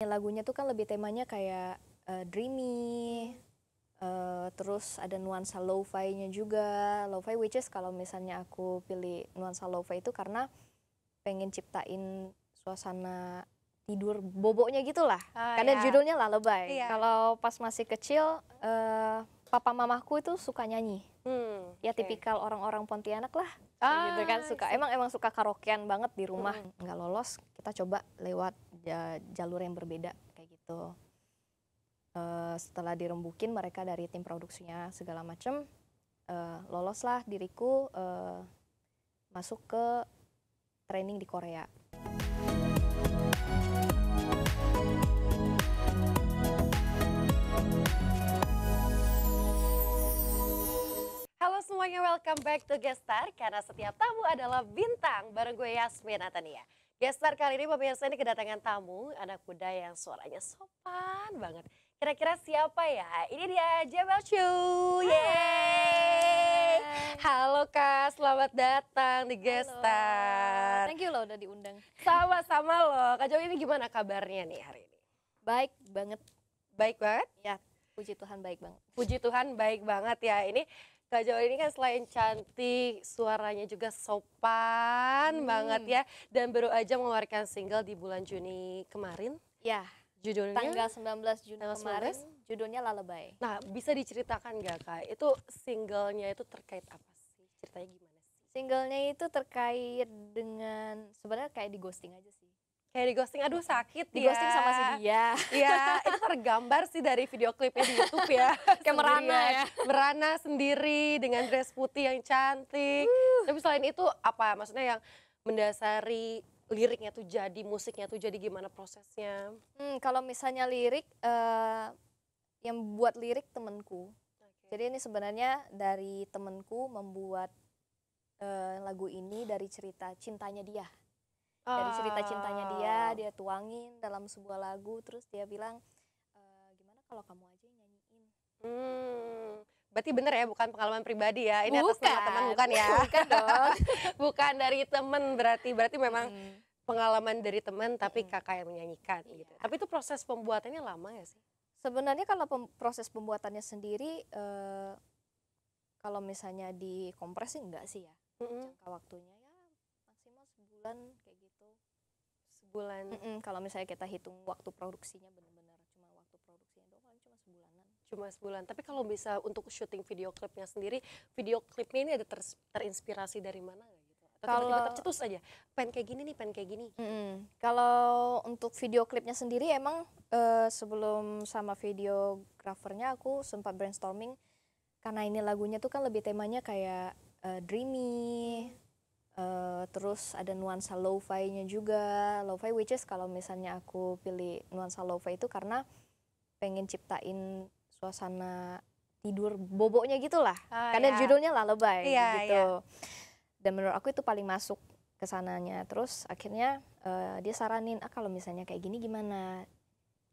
Lagunya tuh kan lebih temanya kayak dreamy, terus ada nuansa lo-fi-nya juga. Lo-fi which is kalau misalnya aku pilih nuansa lo-fi itu karena pengen ciptain suasana tidur boboknya gitulah. Karena Ya. judulnya lullaby. Iya. Kalau pas masih kecil, papa mamaku itu suka nyanyi. Ya Oke. tipikal orang-orang Pontianak lah. Gitu kan suka I see. emang suka karaokean banget di rumah. Nggak lolos, kita coba lewat jalur yang berbeda kayak gitu. Setelah dirembukin mereka dari tim produksinya segala macem, loloslah diriku masuk ke training di Korea. Halo semuanya, welcome back to Gestar, karena setiap tamu adalah bintang, bareng gue Yasmin Natania. Gestar kali ini pemirsa ini kedatangan tamu, anak muda yang suaranya sopan banget. Kira-kira siapa ya? Ini dia Jebel Chu. Yeay! Halo Kak, selamat datang di Gestar. Thank you loh udah diundang. Sama-sama loh. Kak Jo, ini gimana kabarnya nih hari ini? Baik banget. Baik banget? Ya, puji Tuhan baik banget. Puji Tuhan baik banget ya. Ini Kak Jo ini kan selain cantik, suaranya juga sopan banget ya. Dan baru aja mengeluarkan single di bulan Juni kemarin. Ya, Judulnya? tanggal 19 Juni Tanggal kemarin, 19? judulnya Lullaby. Nah, bisa diceritakan gak Kak? Itu singlenya itu terkait apa sih? Ceritanya gimana sih? Singlenya itu terkait dengan, sebenarnya kayak di ghosting aja sih. Kayak di ghosting, aduh sakit Di ya. ghosting sama si dia. Iya, itu tergambar sih dari video klipnya di YouTube ya. Kayak merana ya. Merana sendiri dengan dress putih yang cantik. Tapi selain itu apa? Maksudnya yang mendasari liriknya tuh jadi, musiknya tuh jadi gimana prosesnya? Kalau misalnya lirik, yang buat lirik temenku. Jadi ini sebenarnya dari temenku membuat lagu ini dari cerita cintanya dia. Dari cerita cintanya dia tuangin dalam sebuah lagu, terus dia bilang, gimana kalau kamu aja yang nyanyiin. Berarti bener ya, bukan pengalaman pribadi ya? Ini atas Bukan. nama teman bukan ya? Bukan dong. Bukan dari temen berarti memang pengalaman dari teman tapi kakak yang menyanyikan gitu. Tapi itu proses pembuatannya lama ya sih? Sebenarnya kalau proses pembuatannya sendiri, kalau misalnya dikompres sih enggak sih ya. Jangka waktunya ya maksimal sebulan kayak gitu. Sebulan. Kalau misalnya kita hitung waktu produksinya benar-benar cuma waktu produksinya doang paling cuma sebulanan. Cuma sebulan. Tapi kalau bisa untuk syuting video klipnya sendiri, video klipnya ini ada terinspirasi dari mana nggak gitu? Atau tiba-tiba tercetus aja, pengen kayak gini nih, pengen kayak gini. Kalau untuk video klipnya sendiri emang sebelum sama videografernya aku sempat brainstorming karena ini lagunya tuh kan lebih temanya kayak dreamy, terus ada nuansa lo-fi-nya juga. Lo-fi which is kalau misalnya aku pilih nuansa lo-fi itu karena pengen ciptain suasana tidur boboknya gitulah. Karena judulnya lullaby gitu. Dan menurut aku itu paling masuk ke sananya. Terus akhirnya dia saranin, kalau misalnya kayak gini gimana?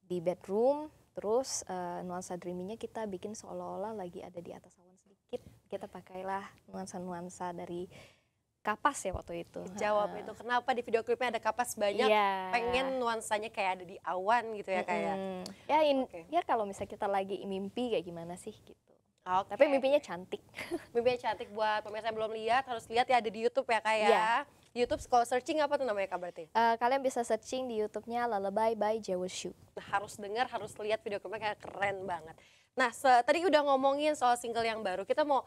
Di bedroom, terus nuansa dreamy-nya kita bikin seolah-olah lagi ada di atas awan sedikit. Kita pakailah nuansa-nuansa dari kapas ya waktu itu. Jawab itu, kenapa di video klipnya ada kapas banyak, pengen nuansanya kayak ada di awan gitu ya kayak. Ya kalau misalnya kita lagi mimpi kayak gimana sih gitu. Tapi mimpinya cantik. Mimpinya cantik, buat pemirsa yang belum lihat harus lihat ya, ada di YouTube ya Kak ya. YouTube kalau searching apa tuh namanya Kak berarti? Kalian bisa searching di YouTube-nya Lullaby by Jewel Shu. Nah, harus dengar, harus lihat video klipnya, kayak keren banget. Nah, tadi udah ngomongin soal single yang baru, kita mau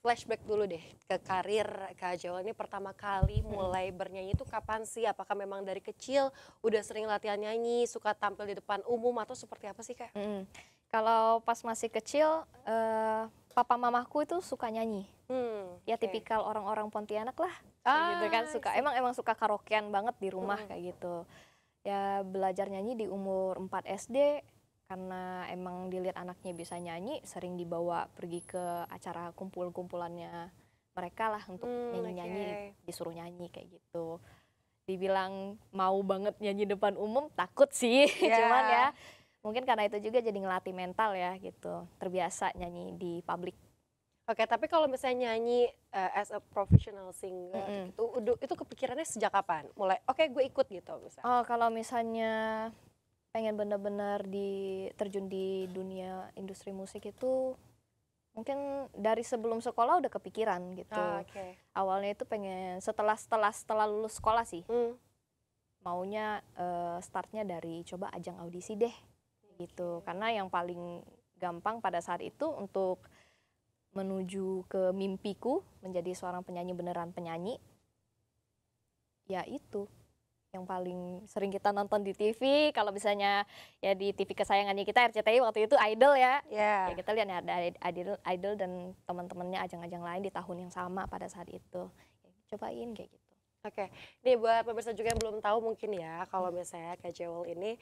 flashback dulu deh ke karir Kak Jewel ini. Pertama kali mulai bernyanyi itu kapan sih? Apakah memang dari kecil udah sering latihan nyanyi, suka tampil di depan umum atau seperti apa sih Kak? Kalau pas masih kecil, papa mamaku itu suka nyanyi. Ya tipikal orang-orang Pontianak lah. Gitu kan suka emang suka karaokean banget di rumah kayak gitu. Ya belajar nyanyi di umur 4 SD karena emang dilihat anaknya bisa nyanyi, sering dibawa pergi ke acara kumpul-kumpulannya mereka lah untuk nyanyi-nyanyi, disuruh nyanyi kayak gitu. Dibilang mau banget nyanyi depan umum, takut sih. Cuman ya mungkin karena itu juga jadi ngelatih mental ya gitu, terbiasa nyanyi di publik. Oke, tapi kalau misalnya nyanyi as a professional singer itu kepikirannya sejak kapan? Mulai gue ikut gitu misalnya. Kalau misalnya pengen bener-bener terjun di dunia industri musik itu mungkin dari sebelum sekolah udah kepikiran gitu. Oke. Awalnya itu pengen setelah lulus sekolah sih, maunya startnya dari coba ajang audisi deh gitu. Karena yang paling gampang pada saat itu untuk menuju ke mimpiku menjadi seorang penyanyi beneran penyanyi, ya itu yang paling sering kita nonton di TV. Kalau misalnya ya di TV kesayangannya kita RCTI waktu itu Idol ya. Ya kita lihat ya ada Idol dan teman-temannya ajang-ajang lain di tahun yang sama pada saat itu. Ya, cobain kayak gitu. Oke, nih buat pemirsa juga yang belum tahu mungkin ya kalau misalnya Kak Jewel ini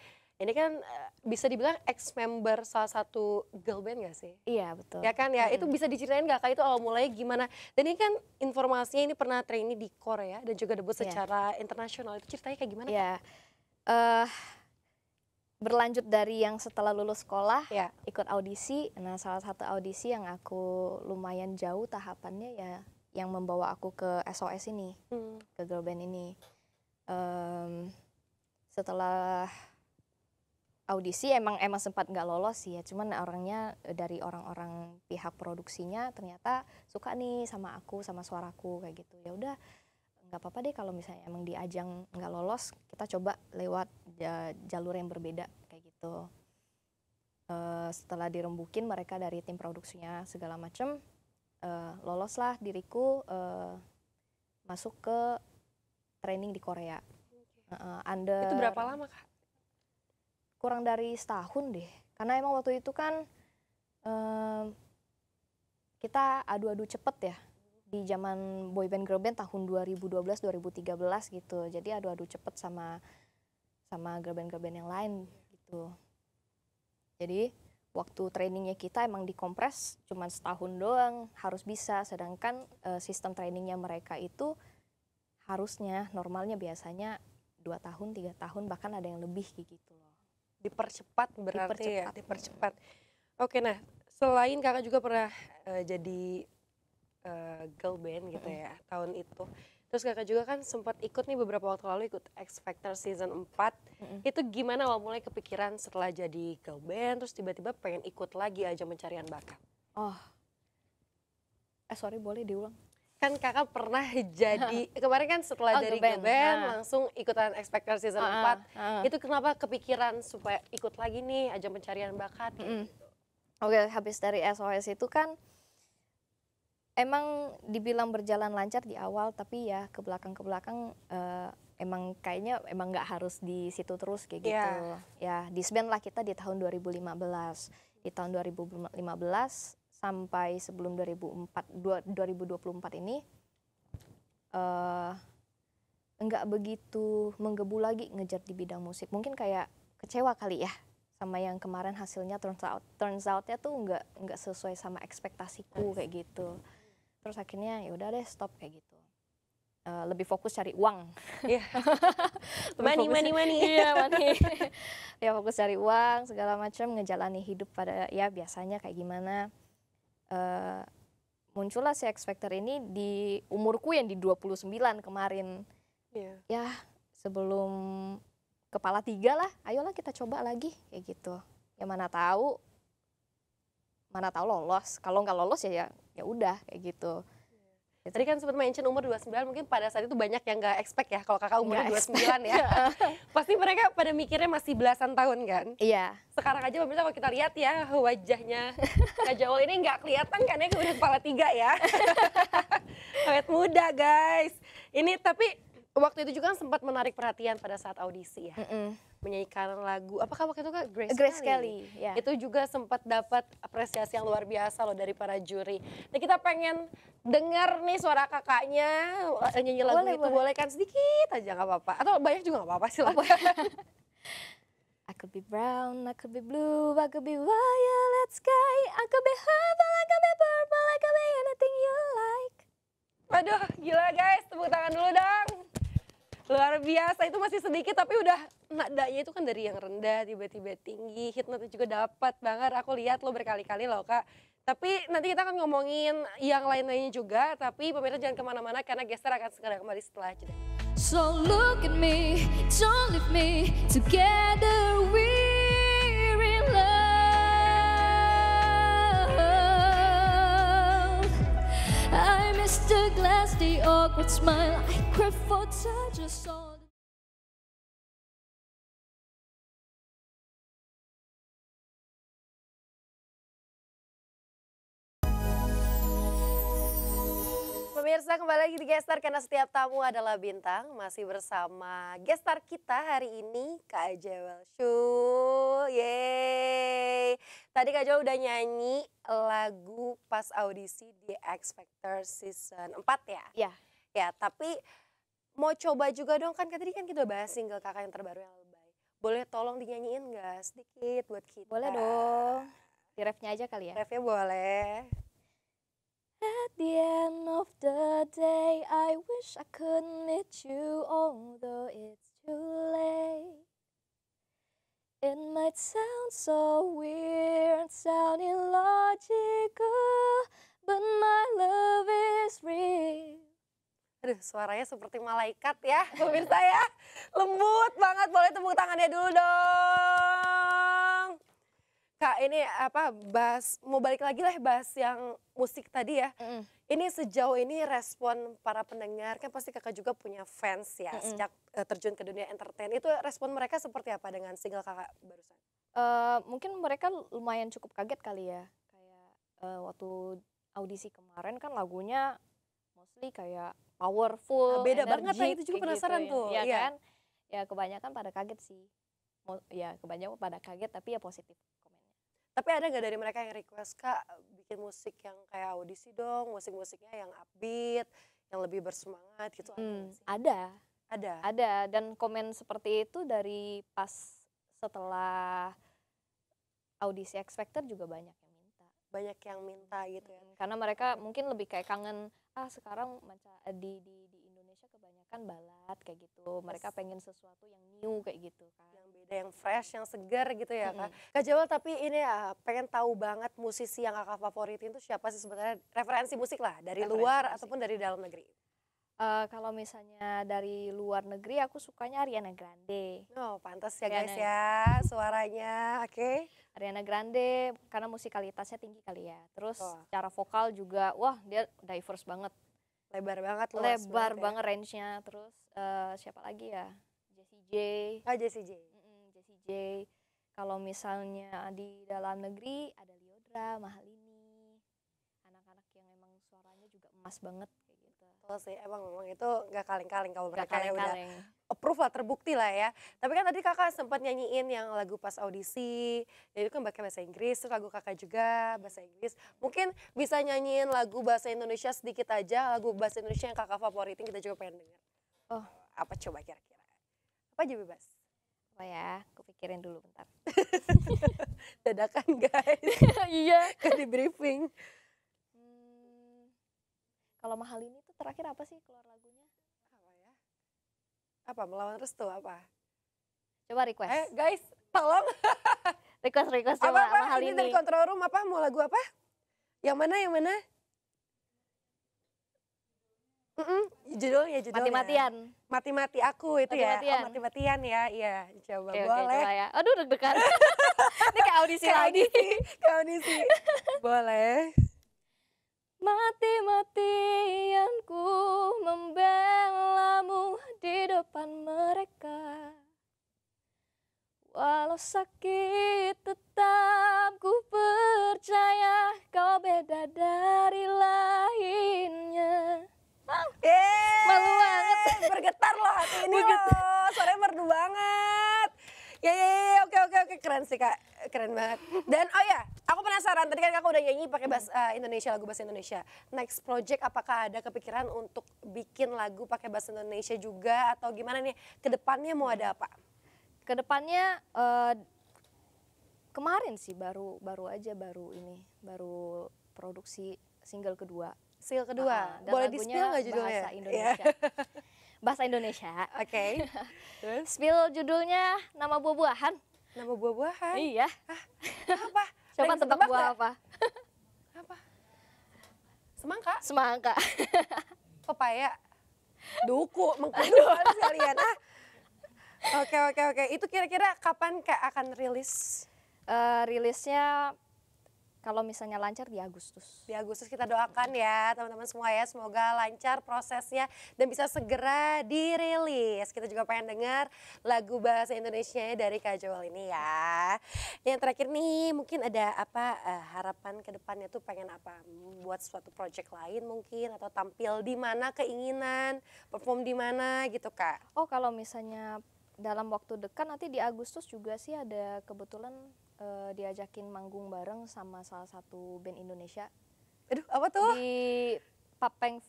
kan bisa dibilang ex-member salah satu girl band gak sih? Iya betul. Ya kan ya, itu bisa diceritain gak Kak itu awal mulanya gimana? Dan ini kan informasinya ini pernah training di Korea dan juga debut secara internasional, itu ceritanya kayak gimana? Ya, berlanjut dari yang setelah lulus sekolah ikut audisi. Nah salah satu audisi yang aku lumayan jauh tahapannya ya yang membawa aku ke SOS ini, ke girl band ini. Setelah audisi emang sempat nggak lolos sih ya, cuman orangnya dari orang-orang pihak produksinya ternyata suka nih sama aku, sama suaraku kayak gitu. Ya udah nggak apa-apa deh kalau misalnya emang di ajang nggak lolos, kita coba lewat jalur yang berbeda kayak gitu. Setelah dirembukin mereka dari tim produksinya segala macem, loloslah diriku masuk ke training di Korea. Itu berapa lama Kak? Kurang dari setahun deh, karena emang waktu itu kan kita adu-adu cepet ya di zaman boyband girl band tahun 2012-2013 gitu. Jadi adu-adu cepet sama girl band yang lain gitu. Jadi waktu trainingnya kita emang dikompres cuma setahun doang harus bisa, sedangkan sistem trainingnya mereka itu harusnya normalnya biasanya 2 tahun 3 tahun bahkan ada yang lebih gitu loh. Dipercepat berarti ya, dipercepat. Oke, nah selain kakak juga pernah jadi girl band gitu ya tahun itu. Terus kakak juga kan sempat ikut nih beberapa waktu lalu ikut X Factor season 4. Itu gimana awal mulai kepikiran setelah jadi girl band terus tiba-tiba pengen ikut lagi ajang pencarian bakat? Sorry boleh diulang? Kan kakak pernah jadi, kemarin kan setelah dari girl band langsung ikutan X Factor season 4. Itu kenapa kepikiran supaya ikut lagi nih ajang pencarian bakat? Oke, habis dari SOS itu kan emang dibilang berjalan lancar di awal, tapi ya ke belakang emang kayaknya emang nggak harus di situ terus kayak gitu. Ya disband lah kita di tahun 2015. Di tahun 2015 sampai sebelum 2024 ini enggak begitu menggebu lagi ngejar di bidang musik. Mungkin kayak kecewa kali ya sama yang kemarin hasilnya turns outnya tuh enggak sesuai sama ekspektasiku kayak gitu. Terus akhirnya ya udah deh stop kayak gitu. Lebih fokus cari uang. Money. Iya, money. Ya fokus cari uang segala macam, ngejalani hidup pada ya biasanya kayak gimana. Muncullah si X Factor ini di umurku yang di 29 kemarin. Ya sebelum kepala 3 lah, ayolah kita coba lagi kayak gitu. Ya mana tahu lolos. Kalau nggak lolos ya udah kayak gitu. Tadi kan sempat mention umur 29, mungkin pada saat itu banyak yang nggak expect ya kalau kakak umurnya 29 ya. Pasti mereka pada mikirnya masih belasan tahun kan? Iya. Sekarang aja pemirsa kalau kita lihat ya wajahnya Kak Jewel ini nggak kelihatan kan ya udah kepala 3 ya. Awet muda guys. Ini tapi waktu itu juga sempat menarik perhatian pada saat audisi ya. Menyanyikan lagu, apakah waktu itu Kak Grace Kelly ya. Itu juga sempat dapat apresiasi yang luar biasa loh dari para juri. Nah kita pengen dengar nih suara kakaknya nyanyi lagu itu, boleh kan sedikit aja nggak apa-apa, atau banyak juga nggak apa-apa silakan. I could be brown, I could be blue, I could be violet sky, I could be purple, I could be purple, I could be anything you like. Waduh gila guys, tepuk tangan dulu dong. Luar biasa, itu masih sedikit tapi udah nadanya itu kan dari yang rendah tiba-tiba tinggi, hit note juga dapat banget. Aku lihat lo berkali-kali loh Kak. Tapi nanti kita akan ngomongin yang lain-lainnya juga, tapi pemirsa jangan kemana-mana karena Gestar akan segera kembali setelah jeda. So look at me, don't leave me, together we the awkward smile. I crave for touches all. Pemirsa, kembali lagi di Gestar karena setiap tamu adalah bintang. Masih bersama Gestar kita hari ini, Kak Jewel Show. Yeay. Tadi Kak Jewel udah nyanyi lagu pas audisi di X Factor season 4 ya? Ya, Ya, tapi mau coba juga dong, kan tadi kan kita bahas single kakak yang terbaru yang Lebay. Boleh tolong dinyanyiin nggak sedikit buat kita? boleh dong. Di refnya aja kali ya. Refnya boleh. At the end of the day, I wish I could meet you, although it's too late. It might sound so weird, sound illogical, but my love is real. Aduh, suaranya seperti malaikat ya, pemirsa ya. Lembut banget, boleh tepuk tangannya dulu dong. Kak, ini apa, mau balik lagi lah bahas yang musik tadi ya. Ini sejauh ini respon para pendengar, kan pasti kakak juga punya fans ya, sejak terjun ke dunia entertain. Itu respon mereka seperti apa dengan single kakak barusan? Mungkin mereka lumayan cukup kaget kali ya. Kayak waktu audisi kemarin kan lagunya mostly kayak powerful, Beda banget lah, energik, itu juga kayak penasaran gitu, tuh. ya Iya. kan? Ya kebanyakan pada kaget sih. Ya kebanyakan pada kaget tapi ya positif komennya. Tapi ada nggak dari mereka yang request, Kak bikin musik yang kayak audisi dong, musik-musiknya yang upbeat, yang lebih bersemangat gitu, ada nggak sih? Ada Ada? dan komen seperti itu dari pas setelah audisi X Factor juga banyak yang minta. Banyak yang minta gitu ya? Karena mereka mungkin lebih kayak kangen, sekarang di Indonesia kebanyakan balad kayak gitu. Mereka pengen sesuatu yang new kayak gitu kan. Yang beda, yang fresh, yang segar gitu ya Kak. Kak Jewel, tapi ini ya pengen tahu banget musisi yang kakak favoritin itu siapa sih sebenarnya, referensi musik lah dari Referensi luar musik. ataupun dari dalam negeri? Kalau misalnya dari luar negeri aku sukanya Ariana Grande. Oh pantas ya guys Ariana. ya suaranya, oke. Ariana Grande karena musikalitasnya tinggi kali ya. Terus Oh. secara vokal juga wah dia diverse banget. Lebar banget, luas Lebar ya. banget range-nya. Terus siapa lagi ya? Jessie J. Oh Jessie J. Jessie J. Kalau misalnya di dalam negeri ada Lyodra, Mahalini. Anak-anak yang emang suaranya juga emas banget kayak gitu. Betul sih, emang itu nggak kaleng-kaleng kalau Gak mereka ya udah kaleng-kaleng. approve lah, terbukti lah ya. Tapi kan tadi kakak sempat nyanyiin yang lagu pas audisi, ya itu kan pakai bahasa Inggris, terus lagu kakak juga bahasa Inggris. Mungkin bisa nyanyiin lagu bahasa Indonesia sedikit aja, lagu bahasa Indonesia yang kakak favoritin, kita juga pengen denger. Oh. Apa coba kira-kira? Apa aja bebas? Apa ya? Aku pikirin dulu bentar. Dadakan guys, Iya. kan di briefing. Kalau Mahalini tuh terakhir apa sih keluar lagunya? Apa ya? Apa, Melawan Restu apa? Coba request. Guys, tolong. Request coba Apa? Ini Mahalini. dari control room apa? Mau lagu apa? Yang mana, yang mana? Judulnya. Mati-matian. Mati-mati aku itu ya. Mati-matian. Oh, mati-matian ya. Iya, coba Oke, boleh. coba ya. Aduh deg-degan. Ini kayak audisi Kayak lagi. audisi. Boleh. Mati-matian ku membelamu di depan mereka. Walau sakit tetap ku percaya kau beda dari lainnya. Malu banget. Bergetar loh hati ini loh. Suaranya merdu banget. Ya, oke. Keren sih Kak, keren banget. Dan oh ya, aku penasaran, tadi kan Kakak udah nyanyi pakai bahasa Indonesia, lagu bahasa Indonesia. Next project apakah ada kepikiran untuk bikin lagu pakai bahasa Indonesia juga atau gimana nih? Kedepannya mau ada apa? Kedepannya kemarin sih baru produksi single kedua. Single kedua, Dan boleh lagunya di-spill nggak judulnya? Bahasa Indonesia. Bahasa Indonesia. Oke. Terus? Spill judulnya nama buah-buahan. Nama buah-buahan? Iya. Apa? Coba Ada yang tebak buah nggak? apa? Apa? Semangka? Semangka. Pepaya? Duku, mengkudu sekalian. Oke. Itu kira-kira kapan Kak akan rilis? Rilisnya kalau misalnya lancar di Agustus. Di Agustus kita doakan ya teman-teman semua ya, semoga lancar prosesnya dan bisa segera dirilis. Kita juga pengen dengar lagu bahasa Indonesia dari Kak Joel ini ya. Yang terakhir nih, mungkin ada apa harapan ke depannya tuh pengen apa? Buat suatu project lain mungkin, atau tampil di mana, keinginan perform di mana gitu Kak? Oh, kalau misalnya dalam waktu dekat nanti di Agustus juga sih ada kebetulan diajakin manggung bareng sama salah satu band Indonesia Aduh, apa tuh? di Popang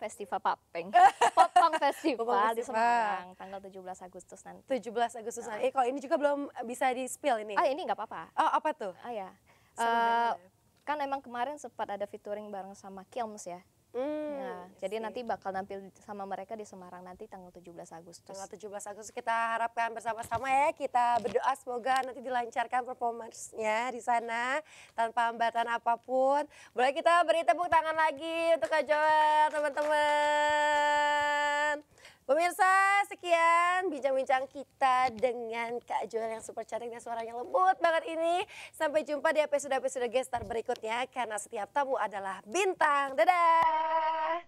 Festival Popang Festival di Semarang tanggal 17 Agustus nanti. 17 Agustus nanti. Kalau ini juga belum bisa di-spill ini. Ini nggak apa-apa. Oh, apa tuh? Ya. Sebenarnya. Kan emang kemarin sempat ada featuring bareng sama Kilms ya. Nah, jadi nanti bakal nampil sama mereka di Semarang nanti tanggal 17 Agustus. Tanggal 17 Agustus kita harapkan bersama-sama ya, kita berdoa semoga nanti dilancarkan performance-nya di sana tanpa hambatan apapun. Boleh kita beri tepuk tangan lagi untuk Kak Joel, teman-teman. Pemirsa, sekian bincang-bincang kita dengan Kak Joel yang super cantik dan suaranya lembut banget ini. Sampai jumpa di episode-episode guest star berikutnya karena setiap tamu adalah bintang. Dadah!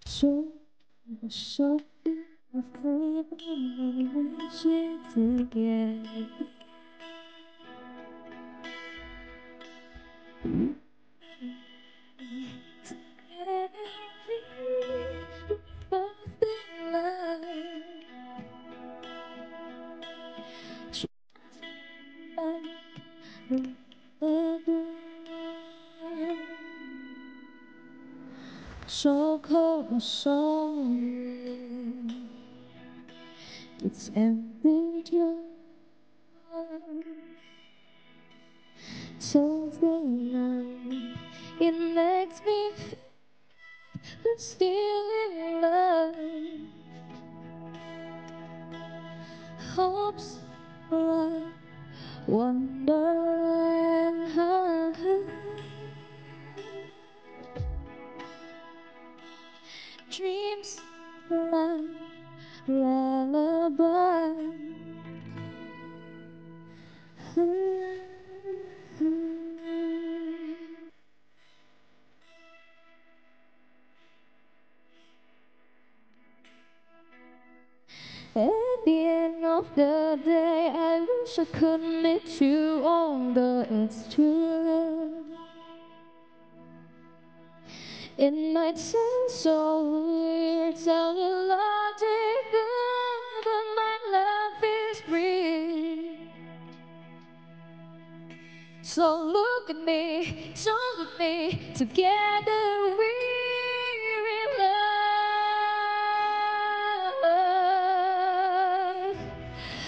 So afraid we should together. So cold, so it's empty so night. It makes me feel still in love. Hopes are wondering how dreams like lullaby. At the end of the day, I wish I could meet you, although it's true. It might sound so weird, sounding logical, but my love is real. So look at me, join with me, together we're in love.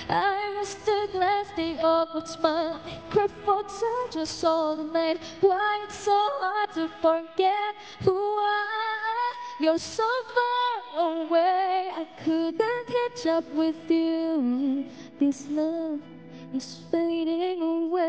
I missed the glass thing of a smile, grateful touches all the night. Why it's so hard to forget who I am? You're so far away, I couldn't catch up with you. This love is fading away.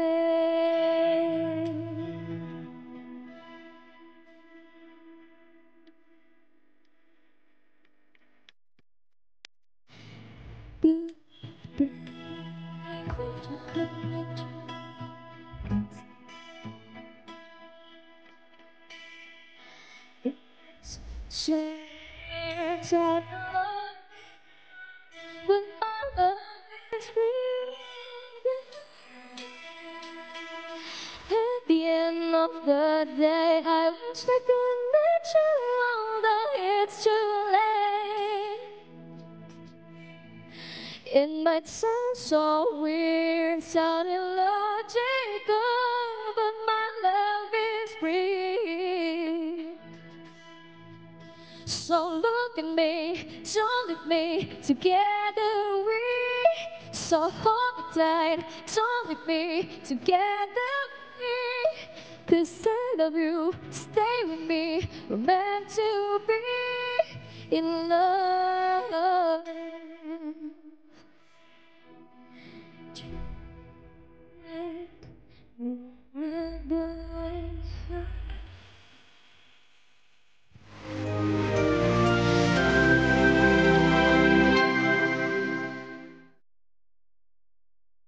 Shares our love, but our love is real. At the end of the day, I wish I could let you know that it's too late. It might sound so weird, sounding logical, but my love is real. So look at me, don't leave me, together we. So hold me tight, don't leave me, together we. 'Cause I love you, stay with me, we're meant to be in love.